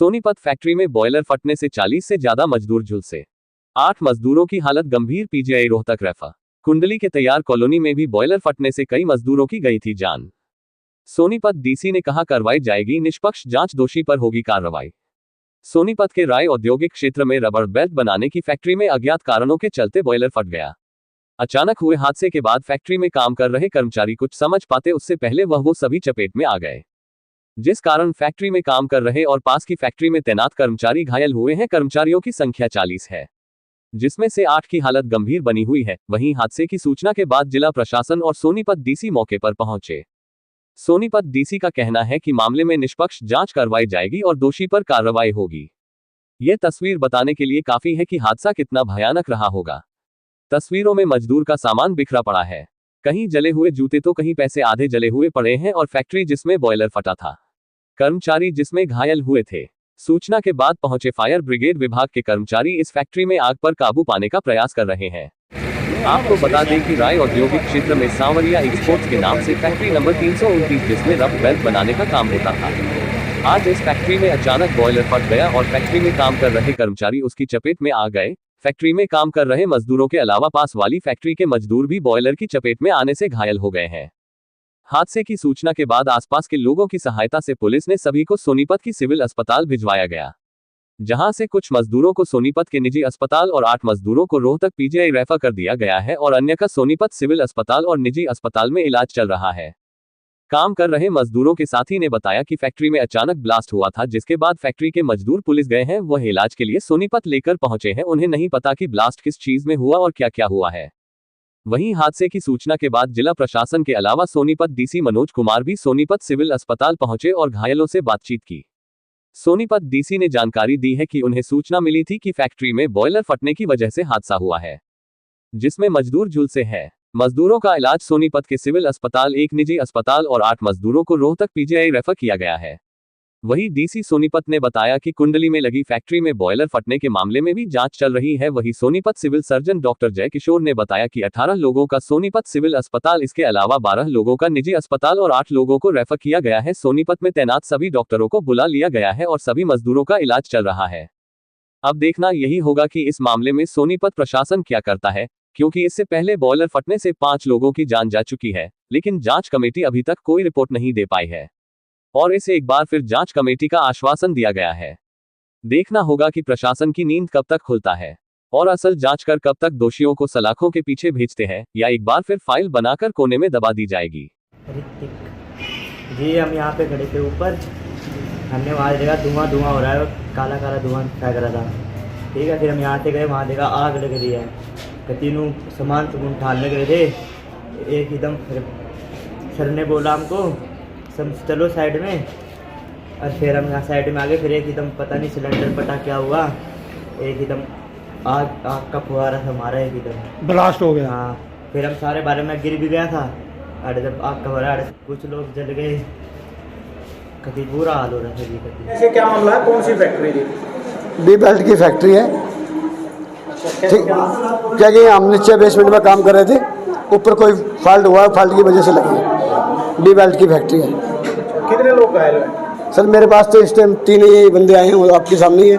Sonipat factory में boiler फटने से 40 से ज्यादा मजदूर झुलसे। 8 मजदूरों की हालत गंभीर, पीजीआई रोहतक रेफर। कुंडली के तैयार कॉलोनी में भी बॉयलर फटने से कई मजदूरों की गई थी जान। सोनीपत डीसी ने कहा करवाई जाएगी निष्पक्ष जांच, दोषी पर होगी कार्रवाई। सोनीपत के राय औद्योगिक क्षेत्र में रबर बेल्ट बनाने की फैक्ट्री में अज्ञात कारणों के चलते बॉयलर फट गया। अचानक हुए हादसे के बाद फैक्ट्री में काम कर रहे कर्मचारी कुछ समझ पाते उससे पहले वो सभी चपेट में आ गए, जिस कारण फैक्ट्री में काम कर रहे और पास की फैक्ट्री में तैनात कर्मचारी घायल हुए हैं। कर्मचारियों की संख्या 40 है, जिसमें से 8 की हालत गंभीर बनी हुई है। वहीं हादसे की सूचना के बाद जिला प्रशासन और सोनीपत डीसी मौके पर पहुंचे। सोनीपत डीसी का कहना है कि मामले में निष्पक्ष जांच करवाई जाएगी और दोषी पर कार्रवाई होगी। ये तस्वीर बताने के लिए काफी है कि हादसा कितना भयानक रहा होगा। तस्वीरों में मजदूर का सामान बिखरा पड़ा है, कहीं जले हुए जूते तो कहीं पैसे आधे जले हुए पड़े हैं, और फैक्ट्री जिसमें बॉयलर फटा था, कर्मचारी जिसमें घायल हुए थे। सूचना के बाद पहुंचे फायर ब्रिगेड विभाग के कर्मचारी इस फैक्ट्री में आग पर काबू पाने का प्रयास कर रहे हैं। आपको बता दें कि राय औद्योगिक क्षेत्र में सांवरिया एक्सपोर्ट्स के नाम से फैक्ट्री नंबर 329 जिसमें रबर बेल्ट बनाने का काम होता था, आज इस फैक्ट्री में अचानक बॉयलर फट गया और फैक्ट्री में काम कर रहे कर्मचारी उसकी चपेट में आ गए। फैक्ट्री में काम कर रहे मजदूरों के अलावा पास वाली फैक्ट्री के मजदूर भी बॉयलर की चपेट में आने से घायल हो गए हैं। हादसे की सूचना के बाद आसपास के लोगों की सहायता से पुलिस ने सभी को सोनीपत की सिविल अस्पताल भिजवाया गया, जहां से कुछ मजदूरों को सोनीपत के निजी अस्पताल और 8 मजदूरों को रोहतक पीजीआई रेफर कर दिया गया है और अन्य का सोनीपत सिविल अस्पताल और निजी अस्पताल में इलाज चल रहा है। काम कर रहे मजदूरों के साथी ने बताया कि फैक्ट्री में अचानक ब्लास्ट हुआ था, जिसके बाद फैक्ट्री के मजदूर पुलिस गए हैं, वह इलाज के लिए सोनीपत लेकर पहुंचे हैं। उन्हें नहीं पता कि ब्लास्ट किस चीज में हुआ और क्या क्या हुआ है। वहीं हादसे की सूचना के बाद जिला प्रशासन के अलावा सोनीपत डीसी मनोज कुमार भी सोनीपत सिविल अस्पताल पहुंचे और घायलों से बातचीत की। सोनीपत डीसी ने जानकारी दी है कि उन्हें सूचना मिली थी कि फैक्ट्री में बॉयलर फटने की वजह से हादसा हुआ है, जिसमें मजदूर झुलसे हैं। मजदूरों का इलाज सोनीपत के सिविल अस्पताल, एक निजी अस्पताल और 8 मजदूरों को रोहतक पीजीआई रेफर किया गया है। वहीं डीसी सोनीपत ने बताया कि कुंडली में लगी फैक्ट्री में बॉयलर फटने के मामले में भी जांच चल रही है। वहीं सोनीपत सिविल सर्जन डॉक्टर जय किशोर ने बताया कि 18 लोगों का सोनीपत सिविल अस्पताल, इसके अलावा 12 लोगों का निजी अस्पताल और 8 लोगों को रेफर किया गया है। सोनीपत में तैनात सभी डॉक्टरों को बुला लिया गया है और सभी मजदूरों का इलाज चल रहा है। अब देखना यही होगा कि इस मामले में सोनीपत प्रशासन क्या करता है, क्योंकि इससे पहले बॉयलर फटने से 5 लोगों की जान जा चुकी है, लेकिन जांच कमेटी अभी तक कोई रिपोर्ट नहीं दे पाई है और इसे एक बार फिर जांच कमेटी का आश्वासन दिया गया है। देखना होगा कि प्रशासन की नींद कब तक खुलता है और असल जांच कर कब तक दोषियों को सलाखों के पीछे भेजते हैं, या एक बार फिर फाइल बनाकर कोने में दबा दी जाएगी। जी हम यहाँ पे खड़े थे ऊपर, हमने वहाँ देखा धुआं हो रहा है, काला काला धुआं फेंक रहा था। ठीक है, फिर हम यहाँ से गए, वहाँ देखा आग लग रही है। तीनों सामान उठाने लग रहे थे, एक एकदम सर ने बोला हमको सब चलो साइड में, और फिर हम यहाँ साइड में आ गए। फिर एक एकदम पता नहीं सिलेंडर पटा क्या हुआ, एक एकदम आग का फुहारा था हमारा, एक एकदम ब्लास्ट हो गया। हाँ, फिर हम सारे बारे में गिर भी गया था, अरे जब आग का फुहारा, कुछ लोग जल गए, कभी बुरा हाल हो रहा था जी। ऐसे क्या मामला है, कौन सी फैक्ट्री थी? बी बेल्ट की फैक्ट्री है। ठीक, क्या कि हम नीचे बेसमेंट में काम कर रहे थे, ऊपर कोई फॉल्ट हुआ, फॉल्ट की वजह से लगी। बी बेल्ट की फैक्ट्री है। कितने लोग घायल हुए? सर मेरे पास तो इस टाइम 3 ही बंदे आए हैं, वो आपके सामने ही है,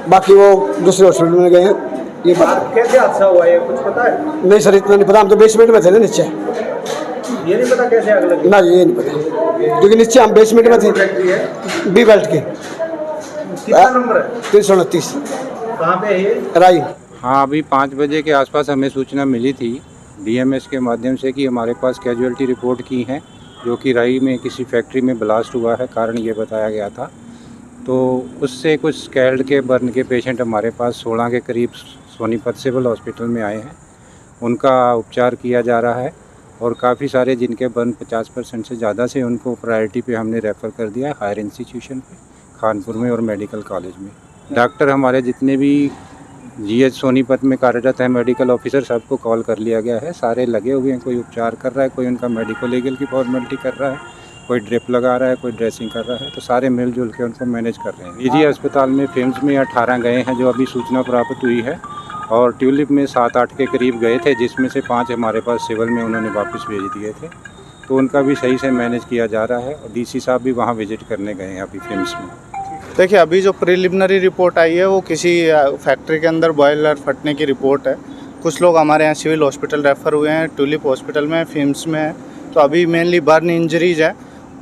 बाकी वो दूसरे हॉस्पिटल में गए हैं। ये कैसे हादसा हुआ है, कुछ पता है? नहीं सर, इतना नहीं पता, हम तो बेसमेंट में थे ना नीचे। ये नहीं पता कैसे आग लगी? ना ये नहीं पता, क्योंकि नीचे हम बेसमेंट में थे। बी बेल्ट की। कितना नंबर है? 329। कहाँ पे है ये? राई। हाँ, अभी 5 बजे के आसपास हमें सूचना मिली थी डीएमएस के माध्यम से कि हमारे पास कैजुअल्टी रिपोर्ट की है, जो कि राई में किसी फैक्ट्री में ब्लास्ट हुआ है, कारण ये बताया गया था। तो उससे कुछ स्कैल्ड के बर्न के पेशेंट हमारे पास 16 के करीब सोनीपत सिविल हॉस्पिटल में आए हैं, उनका उपचार किया जा रहा है, और काफ़ी सारे जिनके बर्न 50% से ज़्यादा से उनको प्रायोरिटी पे हमने रेफ़र कर दिया हायर इंस्टीट्यूशन पे, कानपुर में और मेडिकल कॉलेज में। डॉक्टर हमारे जितने भी जीएच सोनीपत में कार्यरत है, मेडिकल ऑफिसर, सबको कॉल कर लिया गया है, सारे लगे हुए हैं, कोई उपचार कर रहा है, कोई उनका मेडिको लीगल की फॉर्मेलिटी कर रहा है, कोई ड्रिप लगा रहा है, कोई ड्रेसिंग कर रहा है, तो सारे मिलजुल के उनको मैनेज कर रहे हैं। निजी अस्पताल में फिम्स में 18 गए हैं जो अभी सूचना प्राप्त हुई है, और ट्यूलिप में 7-8 के करीब गए थे, जिसमें से 5 हमारे पास सिविल में उन्होंने वापस भेज दिए थे, तो उनका भी सही से मैनेज किया जा रहा है। और डीसी साहब भी वहाँ विजिट करने गए हैं अभी फिम्स में। देखिए अभी जो प्रिलिमिनरी रिपोर्ट आई है वो किसी फैक्ट्री के अंदर बॉयलर फटने की रिपोर्ट है। कुछ लोग हमारे यहाँ सिविल हॉस्पिटल रेफ़र हुए हैं, ट्यूलिप हॉस्पिटल में, फिम्स में है। तो अभी मेनली बर्न इंजरीज है।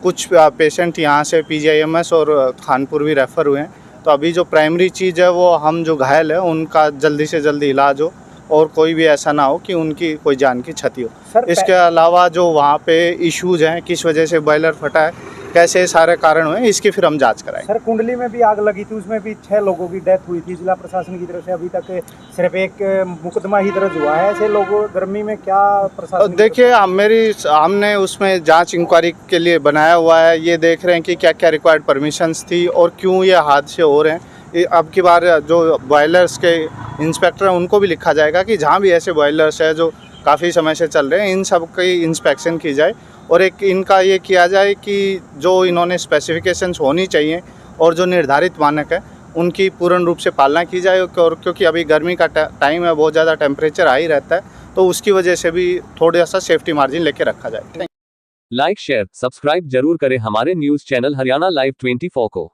कुछ पेशेंट यहाँ से PGIMS और खानपुर भी रेफ़र हुए हैं। तो अभी जो प्राइमरी चीज़ है वो हम जो घायल है उनका जल्दी से जल्दी इलाज हो और कोई भी ऐसा ना हो कि उनकी कोई जान की क्षति हो। इसके अलावा जो वहाँ पे इश्यूज हैं, किस वजह से बॉयलर फटा है, कैसे सारे कारण हुए, इसकी फिर हम जांच कराएंगे। सर कुंडली में भी आग लगी थी, उसमें भी 6 लोगों की डेथ हुई थी। जिला प्रशासन की तरफ से अभी तक सिर्फ एक मुकदमा ही दर्ज हुआ है। ऐसे लोगों गर्मी में क्या प्रशासन? देखिए हमने उसमें जांच इंक्वायरी के लिए बनाया हुआ है। ये देख रहे हैं कि क्या क्या रिक्वायर्ड परमिशंस थी और क्यों ये हादसे हो रहे हैं। अब की बार जो बॉयलर्स के इंस्पेक्टर हैं उनको भी लिखा जाएगा कि जहाँ भी ऐसे बॉयलर्स है जो काफ़ी समय से चल रहे हैं, इन सब की इंस्पेक्शन की जाए और एक इनका ये किया जाए कि जो इन्होंने स्पेसिफिकेशंस होनी चाहिए और जो निर्धारित मानक है उनकी पूर्ण रूप से पालना की जाए। और क्योंकि अभी गर्मी का टाइम है, बहुत ज़्यादा टेम्परेचर हाई रहता है, तो उसकी वजह से भी थोड़ा सा सेफ्टी मार्जिन लेके रखा जाए। लाइक शेयर सब्सक्राइब जरूर करें हमारे न्यूज़ चैनल हरियाणा लाइव 24 को।